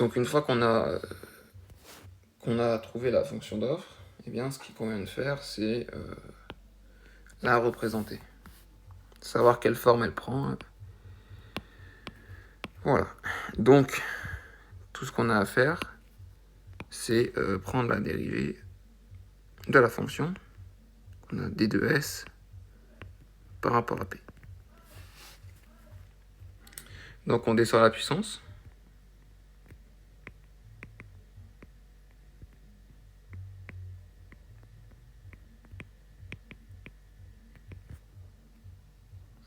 Donc une fois qu'on a trouvé la fonction d'offre, eh bien ce qu'il convient de faire, c'est la représenter. Savoir quelle forme elle prend. Voilà. Donc, tout ce qu'on a à faire, c'est prendre la dérivée de la fonction. On a d de s par rapport à p. Donc on descend la puissance.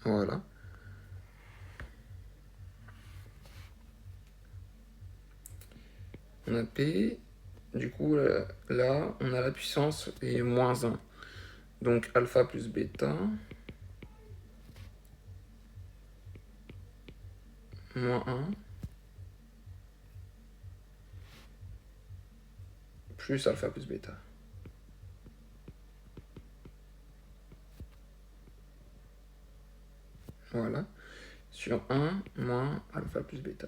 Voilà. On a p. Du coup, là, on a la puissance et moins 1. Donc alpha plus bêta moins 1 plus alpha plus bêta. Voilà. Sur 1 moins alpha plus bêta.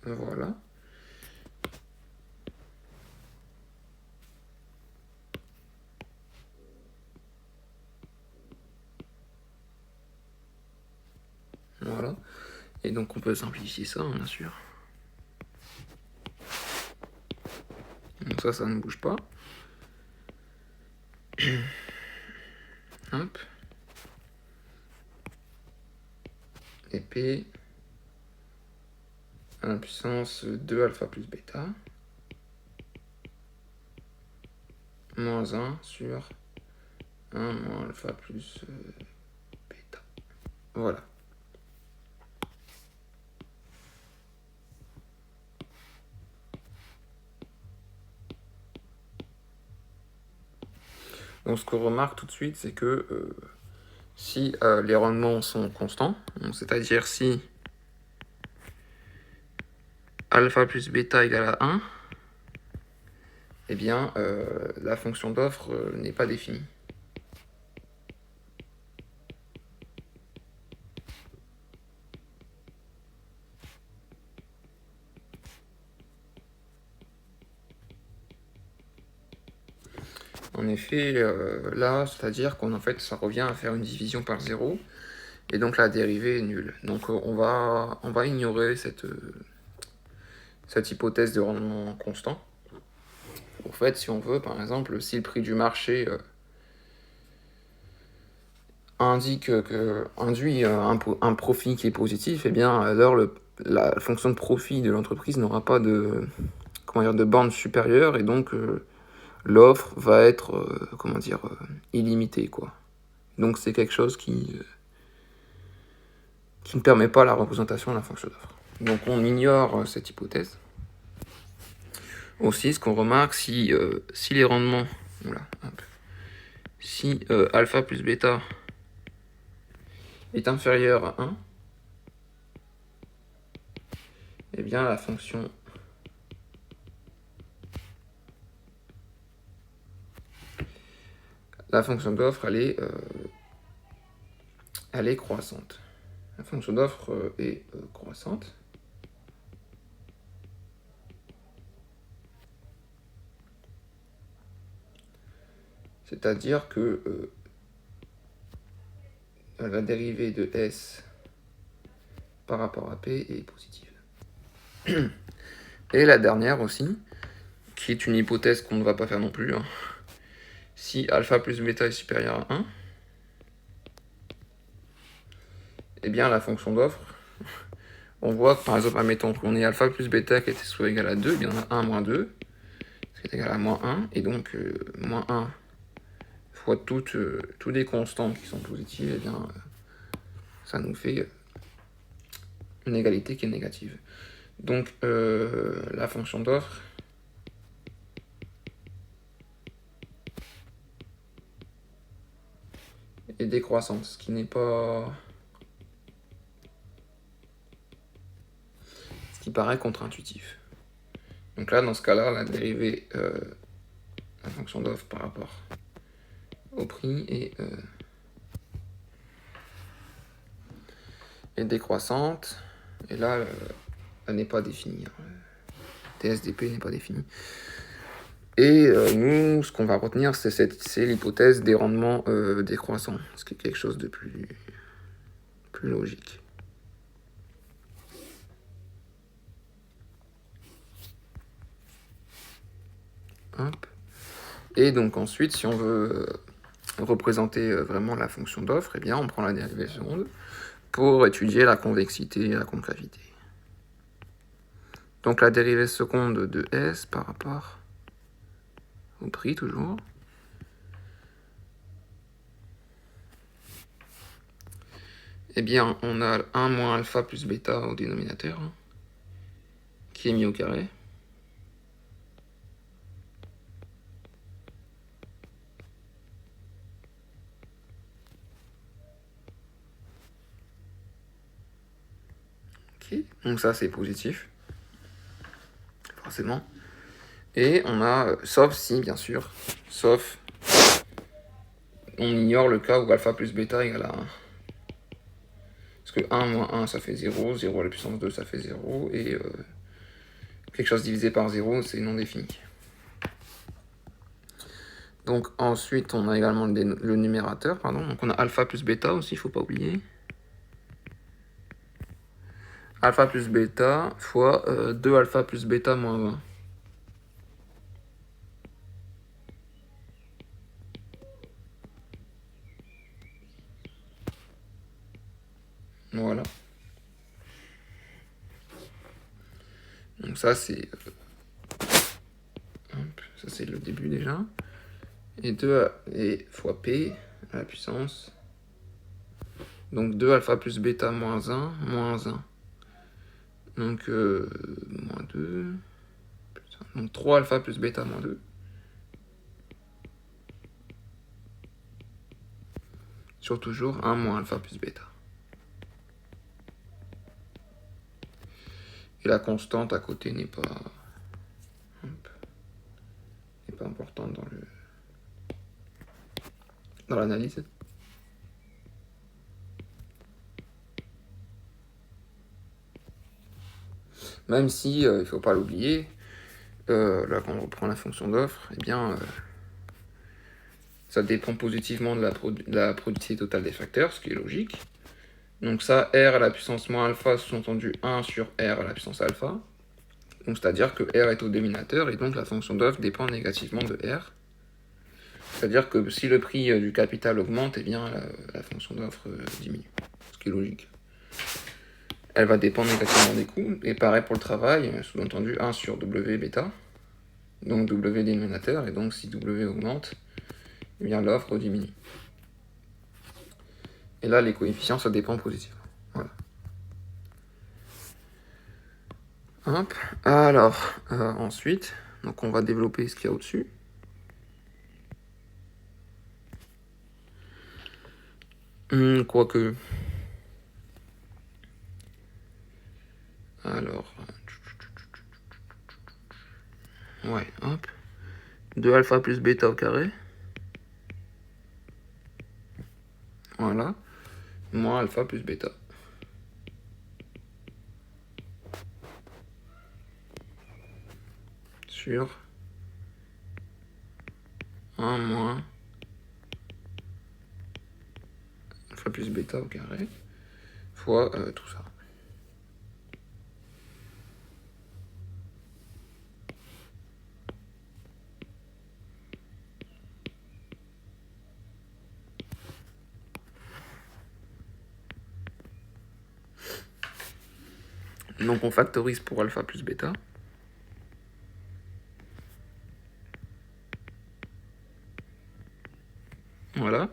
Voilà. Voilà. Et donc on peut simplifier ça, bien sûr. Donc ça ne bouge pas. Hop. Et P à la puissance 2 alpha plus bêta. Moins 1 sur 1 moins alpha plus bêta. Voilà. Donc ce qu'on remarque tout de suite, c'est que si les rendements sont constants, c'est-à-dire si alpha plus bêta égale à 1, eh bien la fonction d'offre n'est pas définie. En effet, là, c'est-à-dire qu'en fait, ça revient à faire une division par 0, et donc la dérivée est nulle. Donc on va ignorer cette hypothèse de rendement constant. En fait, si on veut, par exemple, si le prix du marché induit un profit qui est positif, eh bien alors la fonction de profit de l'entreprise n'aura pas de borne supérieure, et donc l'offre va être illimitée, quoi. Donc c'est quelque chose qui ne permet pas la représentation de la fonction d'offre. Donc on ignore cette hypothèse. Aussi, ce qu'on remarque, si les rendements, si alpha plus bêta est inférieur à 1, eh bien la fonction d'offre, elle est croissante. La fonction d'offre est croissante. C'est-à-dire que la dérivée de S par rapport à P est positive. Et la dernière aussi, qui est une hypothèse qu'on ne va pas faire non plus, si alpha plus bêta est supérieur à 1, eh bien la fonction d'offre, on voit que par exemple, admettons qu'on ait alpha plus bêta qui soit égal à 2, eh bien on a 1 moins 2, ce qui est égal à moins 1, et donc moins 1 fois tous les constants qui sont positifs, eh bien ça nous fait une égalité qui est négative. Donc la fonction d'offre est décroissante, ce qui paraît contre-intuitif. Donc là, dans ce cas-là, la dérivée, la fonction d'offre par rapport au prix est décroissante. Et là, elle n'est pas définie. Hein. TSDP n'est pas définie. Et nous, ce qu'on va retenir, c'est l'hypothèse des rendements décroissants, ce qui est quelque chose de plus logique. Hop. Et donc ensuite, si on veut représenter vraiment la fonction d'offre, eh bien on prend la dérivée seconde pour étudier la convexité et la concavité. Donc la dérivée seconde de S par rapport au prix toujours. Eh bien on a 1 moins alpha plus bêta au dénominateur, hein, qui est mis au carré. Ok, donc ça c'est positif, forcément. Et on a, sauf si, bien sûr, sauf, on ignore le cas où alpha plus bêta égale à 1. Parce que 1 moins 1, ça fait 0, 0 à la puissance 2, ça fait 0, et quelque chose divisé par 0, c'est non défini. Donc ensuite, on a également le numérateur, pardon. Donc on a alpha plus bêta aussi, il ne faut pas oublier. Alpha plus bêta fois 2 alpha plus bêta moins 20. Voilà. Donc ça c'est le début déjà. Et 2 et fois p à la puissance. Donc 2 alpha plus bêta moins 1, moins 1. Donc moins 2. Donc 3 alpha plus bêta moins 2. Sur toujours 1 moins alpha plus bêta. Et la constante à côté n'est pas importante dans l'analyse. Même si, il ne faut pas l'oublier, là quand on reprend la fonction d'offre, eh bien, ça dépend positivement de la productivité totale des facteurs, ce qui est logique. Donc ça, R à la puissance moins alpha, sous-entendu 1 sur R à la puissance alpha. Donc c'est-à-dire que R est au dénominateur, et donc la fonction d'offre dépend négativement de R. C'est-à-dire que si le prix du capital augmente, eh bien la fonction d'offre diminue, ce qui est logique. Elle va dépendre négativement des coûts, et pareil pour le travail, sous-entendu 1 sur W bêta, donc W dénominateur, et donc si W augmente, eh bien l'offre diminue. Et là, les coefficients, ça dépend positivement. Voilà. Hop. Alors, ensuite, donc on va développer ce qu'il y a au-dessus. Quoique... Alors... Ouais, hop. 2 alpha plus bêta au carré. Voilà. Moins alpha plus bêta. Sur 1 moins alpha plus bêta au carré. Fois tout ça. Donc on factorise pour alpha plus bêta. Voilà.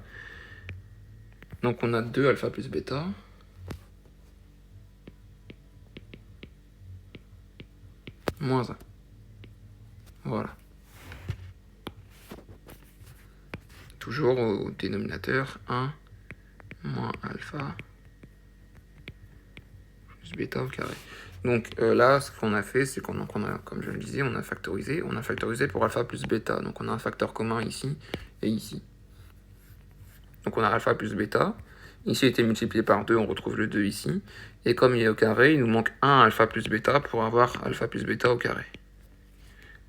Donc on a 2 alpha plus bêta. Moins 1. Voilà. Toujours au dénominateur 1 moins alpha plus bêta au carré. Donc là, ce qu'on a fait, c'est qu'on a, comme je le disais, on a factorisé pour alpha plus bêta. Donc on a un facteur commun ici et ici. Donc on a alpha plus bêta, Ici, il était multiplié par 2, on retrouve le 2 ici. Et comme il est au carré, il nous manque 1 alpha plus bêta pour avoir alpha plus bêta au carré.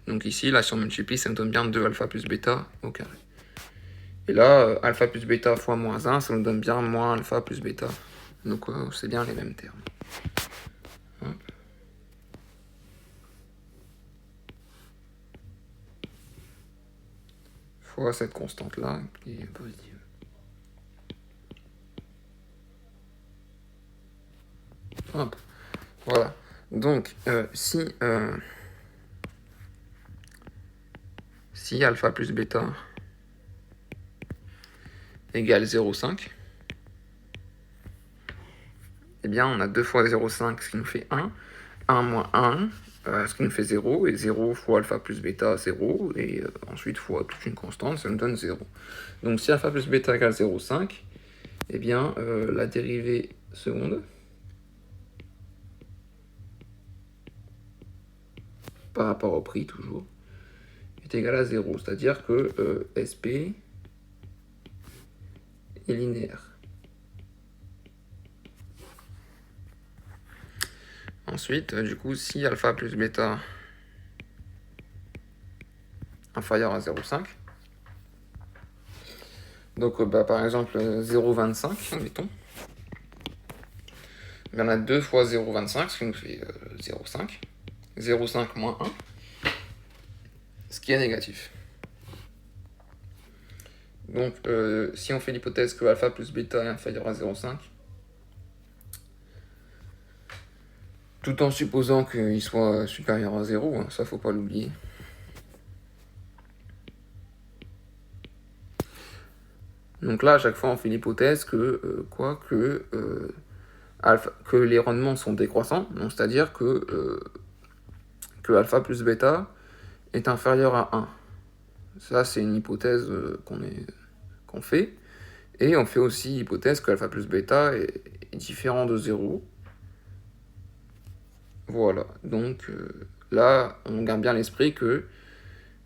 Donc ici, là, si on multiplie, ça nous donne bien 2 alpha plus bêta au carré. Et là, alpha plus bêta fois moins 1, ça nous donne bien moins alpha plus bêta. Donc c'est bien les mêmes termes. Hop. Fois cette constante-là, qui est positive. Hop. Voilà. Donc, si alpha plus bêta égale 0,5, eh bien, on a 2 fois 0,5, ce qui nous fait 1. 1 moins 1, ce qui nous fait 0. Et 0 fois alpha plus bêta, 0. Et ensuite, fois toute une constante, ça nous donne 0. Donc, si alpha plus bêta égale 0,5, eh bien, la dérivée seconde par rapport au prix, toujours, est égale à 0. C'est-à-dire que SP est linéaire. Ensuite, du coup, si alpha plus bêta inférieur à 0,5, donc par exemple 0,25, mettons, on a 2 fois 0,25, ce qui nous fait 0,5. 0,5 moins 1, ce qui est négatif. Donc, si on fait l'hypothèse que alpha plus bêta est inférieur à 0,5, tout en supposant qu'il soit supérieur à 0, hein, ça faut pas l'oublier. Donc là, à chaque fois, on fait l'hypothèse que, que les rendements sont décroissants, c'est-à-dire que alpha plus bêta est inférieur à 1. Ça, c'est une hypothèse qu'on fait. Et on fait aussi l'hypothèse que alpha plus bêta est différent de 0. Voilà, donc là, on garde bien l'esprit que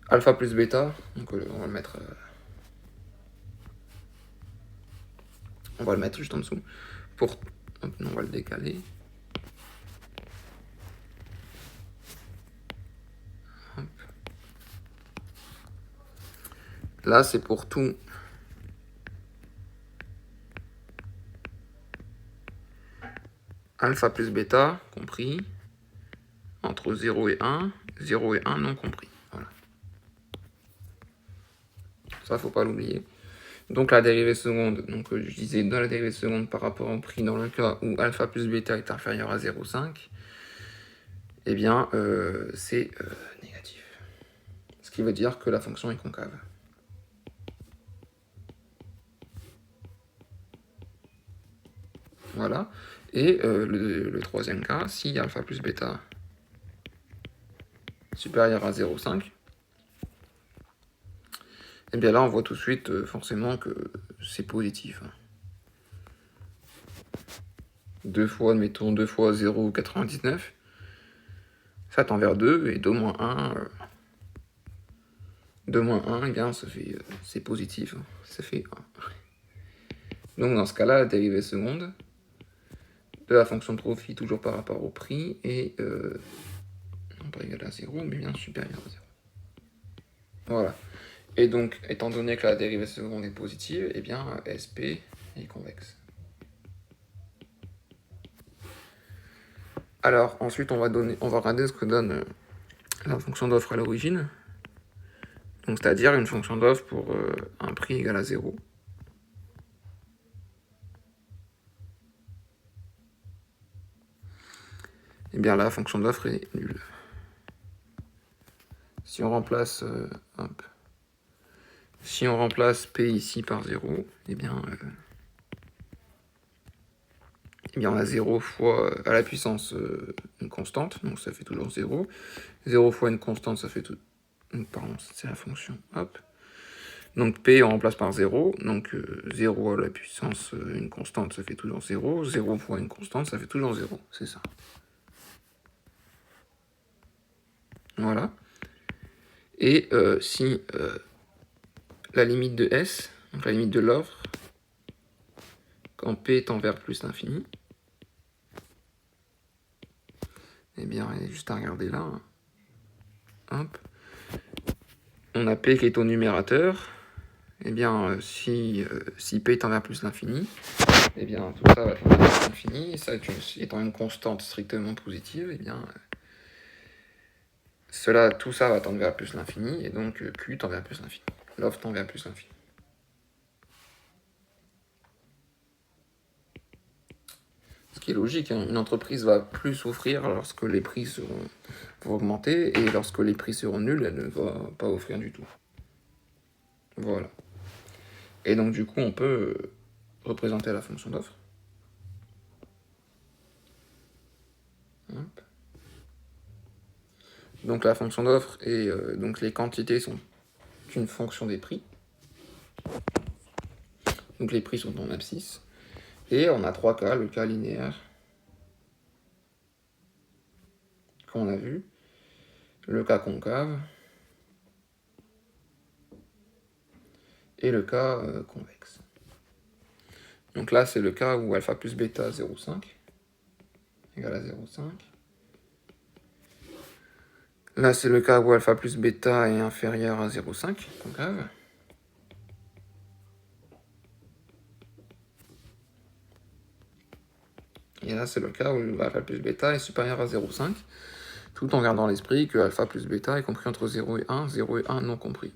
alpha plus bêta, donc on va le mettre... on va le mettre juste en dessous. On va le décaler. Hop. Là, c'est pour tout. Alpha plus bêta, compris. Entre 0 et 1. 0 et 1 non compris. Voilà. Ça, faut pas l'oublier. Donc la dérivée seconde, donc je disais dans la dérivée seconde par rapport au prix, dans le cas où alpha plus bêta est inférieur à 0,5, eh bien c'est négatif. Ce qui veut dire que la fonction est concave. Voilà. Et le troisième cas, si alpha plus bêta supérieur à 0,5, et bien là on voit tout de suite forcément que c'est positif. 2 fois, admettons 2 fois 0,99, ça tend vers 2, et 2 moins 1, 2 moins 1, et bien ça fait, c'est positif, ça fait 1. Donc dans ce cas-là, la dérivée seconde de la fonction de profit, toujours par rapport au prix, est non pas égal à 0, mais bien supérieur à 0. Voilà. Et donc, étant donné que la dérivée seconde est positive, eh bien, SP est convexe. Alors, ensuite, on va regarder ce que donne la fonction d'offre à l'origine. Donc, c'est-à-dire une fonction d'offre pour un prix égal à 0. Eh bien, la fonction d'offre est nulle. Si on remplace si on remplace P ici par 0, eh bien on a 0 fois à la puissance une constante, donc ça fait toujours 0. 0 fois une constante, ça fait tout... Pardon, c'est la fonction, hop. Donc P, on remplace par 0, donc 0 à la puissance une constante, ça fait toujours 0. 0 fois une constante, ça fait toujours 0, c'est ça. Voilà. Et si la limite de S, donc la limite de l'offre, quand quand P tend vers plus l'infini, eh bien, il est juste à regarder là. Hop. On a P qui est au numérateur. Eh bien, si P tend vers plus l'infini, eh bien, tout ça va tendre vers l'infini. Et ça étant une constante strictement positive, eh bien, tout ça va tendre vers plus l'infini, et donc Q tend vers plus l'infini. L'offre tend vers plus l'infini. Ce qui est logique, hein. Une entreprise va plus offrir lorsque les prix vont augmenter, et lorsque les prix seront nuls, elle ne va pas offrir du tout. Voilà. Et donc du coup, on peut représenter la fonction d'offre. Donc la fonction d'offre et donc les quantités sont une fonction des prix. Donc les prix sont en abscisse. Et on a trois cas, le cas linéaire qu'on a vu, le cas concave et le cas convexe. Donc là, c'est le cas où alpha plus bêta 0,5 égale à 0,5. Là, c'est le cas où alpha plus bêta est inférieur à 0,5, concave. Et là, c'est le cas où alpha plus bêta est supérieur à 0,5, tout en gardant à l'esprit que alpha plus bêta est compris entre 0 et 1, 0 et 1 non compris.